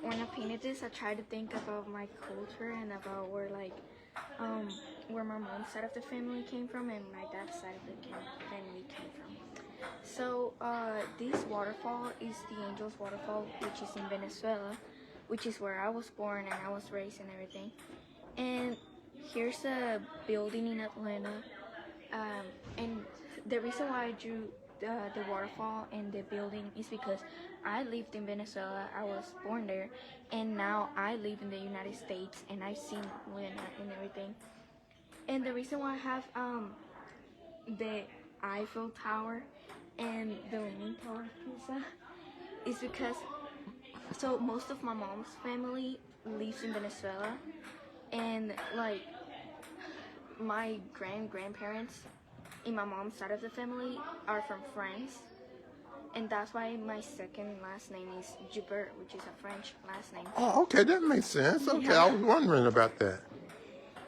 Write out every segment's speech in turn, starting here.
when I painted this, I tried to think about my culture and about um, where my mom's side of the family came from and my dad's side of the family came from. So this waterfall is the Angels Waterfall, which is in Venezuela, which is where I was born and I was raised and everything. And here's a building in Atlanta. And the reason why I drew the waterfall and the building is because I lived in Venezuela. I was born there, and now I live in the United States, and I've seen Atlanta and everything. And the reason why I have the Eiffel Tower and the Leaning Tower of Pisa is because so most of my mom's family lives in Venezuela, and like my grandparents in my mom's side of the family are from France, and that's why my second last name is Joubert, which is a French last name. Oh, okay, that makes sense. Okay, I Yeah. was wondering about that.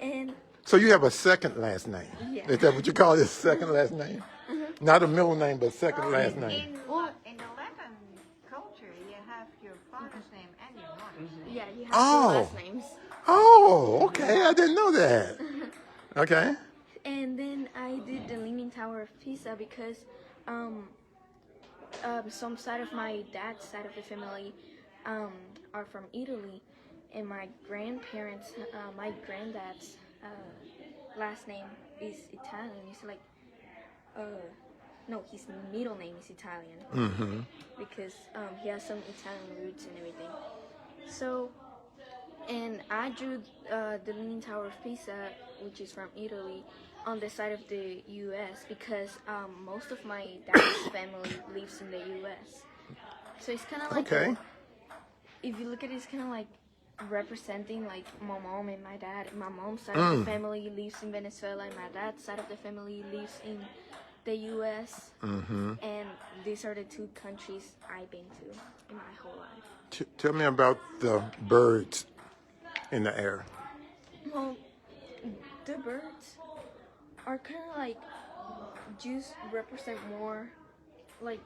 And So you have a second last name? yeah. Is that what you call this second last name? Not a middle name, but second last name. In the Latin culture, you have your father's name and your mother's name. Yeah, you have Oh. two last names. Oh, okay, I didn't know that. Okay. And then I did the Leaning Tower of Pisa because some side of my dad's side of the family are from Italy, and my grandparents, my granddad's last name is Italian. It's like, no, his middle name is Italian because he has some Italian roots and everything. So, and I drew the Leaning Tower of Pisa, which is from Italy, on the side of the U.S. because most of my dad's family lives in the U.S. So it's kind of like, Okay. if you look at it, it's kind of like representing like my mom and my dad. My mom's side of the family lives in Venezuela, and my dad's side of the family lives in the U.S. And these are the two countries I've been to in my whole life. Tell me about the birds in the air. Well, the birds are kind of like just represent more like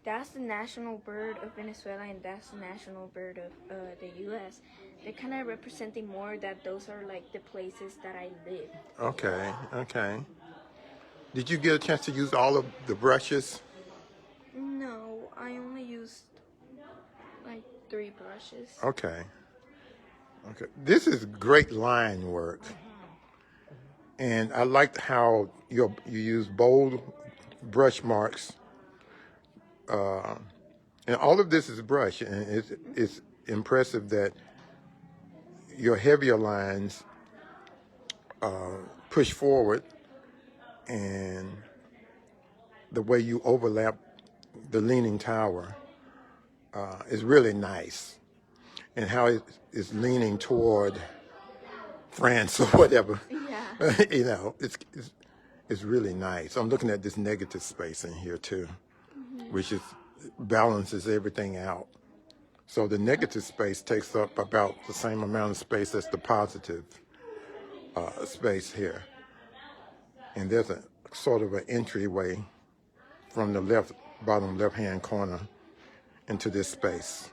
that's the national bird of Venezuela and that's the national bird of the U.S. They're kind of representing more that those are like the places that I live. Okay, okay. Did you get a chance to use all of the brushes? No, I only used like 3 brushes. Okay. Okay. This is great line work. And I liked how you use bold brush marks. And all of this is brush. And it's impressive that your heavier lines push forward and the way you overlap the Leaning Tower is really nice. And how it's leaning toward France or whatever. Yeah. You know, it's really nice. I'm looking at this negative space in here too, which is balances everything out. So the negative space takes up about the same amount of space as the positive space here. And there's a sort of an entryway from the bottom left-hand corner into this space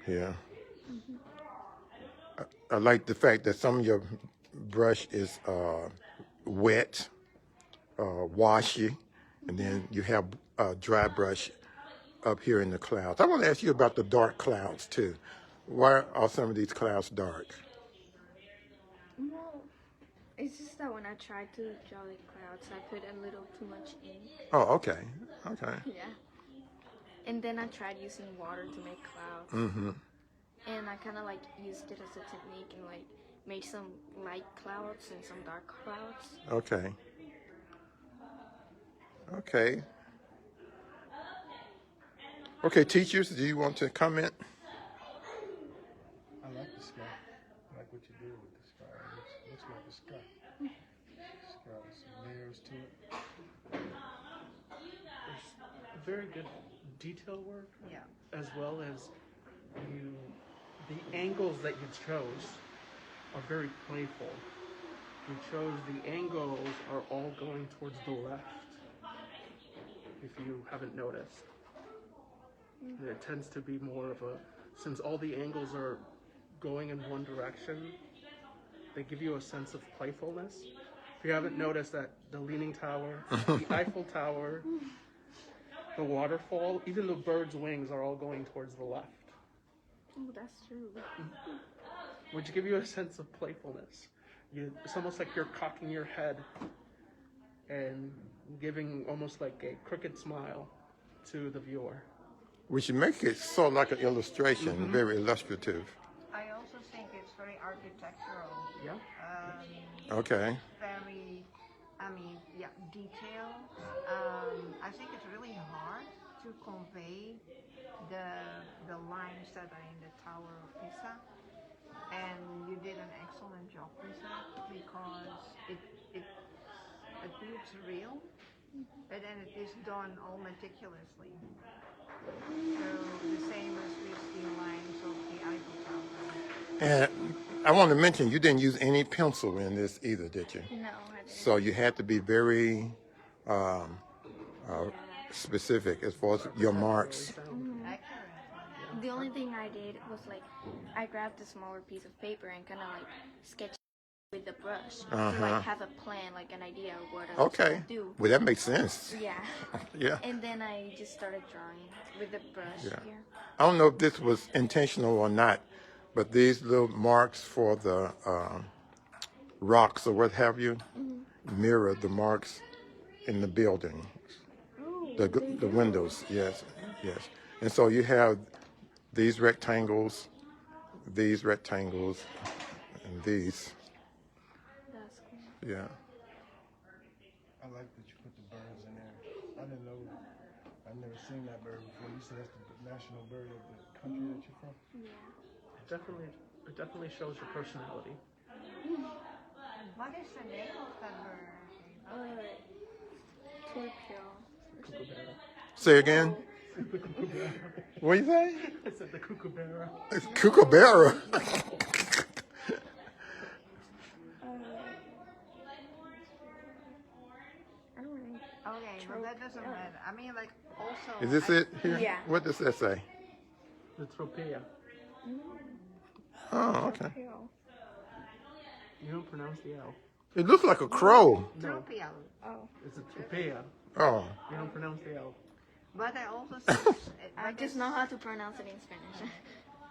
here. I like the fact that some of your brush is wet, washy, and then you have dry brush up here in the clouds. I want to ask you about the dark clouds too. Why are some of these clouds dark? Well, it's just that when I tried to draw the clouds, I put a little too much ink. Oh, okay, okay. Yeah. And then I tried using water to make clouds. And I kind of like used it as a technique and like made some light clouds and some dark clouds. Okay. Okay. Okay, teachers, do you want to comment? I like the sky. I like what you did with the sky. It looks like a sky. It's got some layers to it. There's very good detail work. Yeah. As well as the angles that you chose are very playful. You chose the angles are all going towards the left, if you haven't noticed. And it tends to be more of a, since all the angles are going in one direction, they give you a sense of playfulness. If you haven't noticed that the Leaning Tower, the Eiffel Tower, the waterfall, even the bird's wings are all going towards the left, Oh, that's true. which give you a sense of playfulness. It's almost like you're cocking your head and giving almost like a crooked smile to the viewer. We should make it sort of like an illustration, very illustrative. I also think it's very architectural. Yeah. Okay. Very, detailed. I think it's really hard to convey the lines that are in the Tower of Pisa, and you did an excellent job with that because it looks real, but then it is done all meticulously. So the same as with the lines of the Eiffel Tower. And I want to mention, you didn't use any pencil in this either, did you? No, I didn't. So you had to be very specific as far as your marks. Accurate. The only thing I did was like, I grabbed a smaller piece of paper and kind of like sketched with the brush to like have a plan, like an idea of what I was Okay. gonna do. Well, that makes sense. Yeah. Yeah. And then I just started drawing with the brush Yeah. here. I don't know if this was intentional or not, but these little marks for the rocks or what have you mirror the marks in the building, the windows. Yes, yes. And so you have these rectangles, and these. That's cool. Yeah. I like that you put the birds in there. I didn't know. I've never seen that bird before. You said that's the national bird of the country that you're from. It definitely shows your personality. What is the name of that bird? Torpedo. Kookaburra. Say again. What do you say? I said the kookaburra. It's Kookaburra. I don't really. Okay, well that doesn't matter. I mean, like also. Is this it here? Yeah. What does that say? The tropea. Oh, okay. Torpedo. You don't pronounce the L. It looks like a crow. No, Tropial. Oh. it's a tropea. Oh. You don't pronounce the L. But I also think I just know how to pronounce it in Spanish.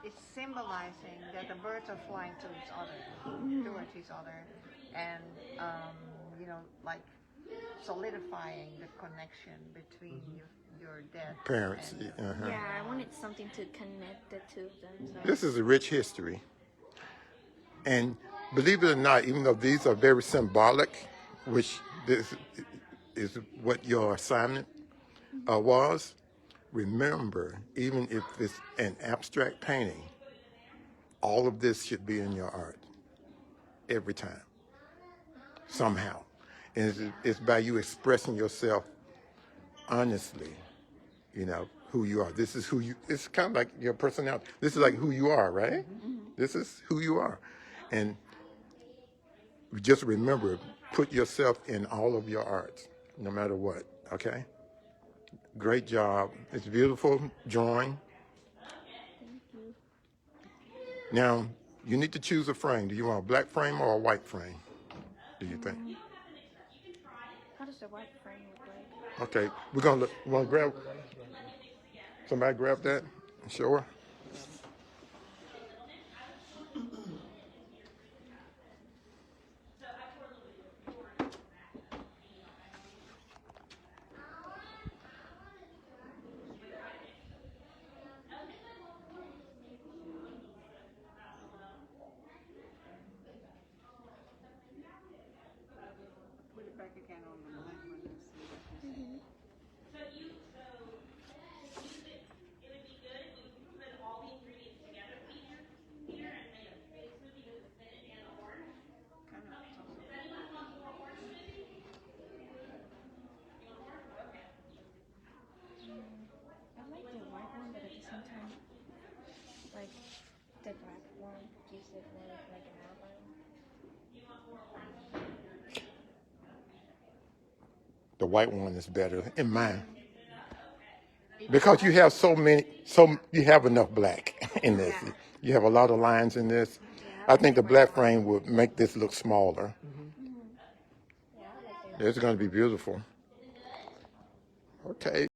it's symbolizing that the birds are flying to each other, towards each other, and like solidifying the connection between your dead Parents. and- Uh-huh. Yeah, I wanted something to connect the two of them. So. This is a rich history. And believe it or not, even though these are very symbolic, which this is what your assignment was, remember, even if it's an abstract painting, all of this should be in your art every time, somehow. And it's by you expressing yourself honestly, who you are. This is who you, it's kind of like your personality. This is like who you are, right? This is who you are. And just remember, put yourself in all of your arts, no matter what, okay? Great job. It's beautiful drawing. Now, you need to choose a frame. Do you want a black frame or a white frame, do you think? How does the white frame look like? Okay, we're gonna look, want to grab, somebody grab that and show her? Put it back again on the black one and see. I like the white one, but at the same time, like the black one gives it more of like an outline. The white one is better in mine. Because you have you have enough black in this. Yeah. You have a lot of lines in this. I think the black frame would make this look smaller. It's going to be beautiful. Okay.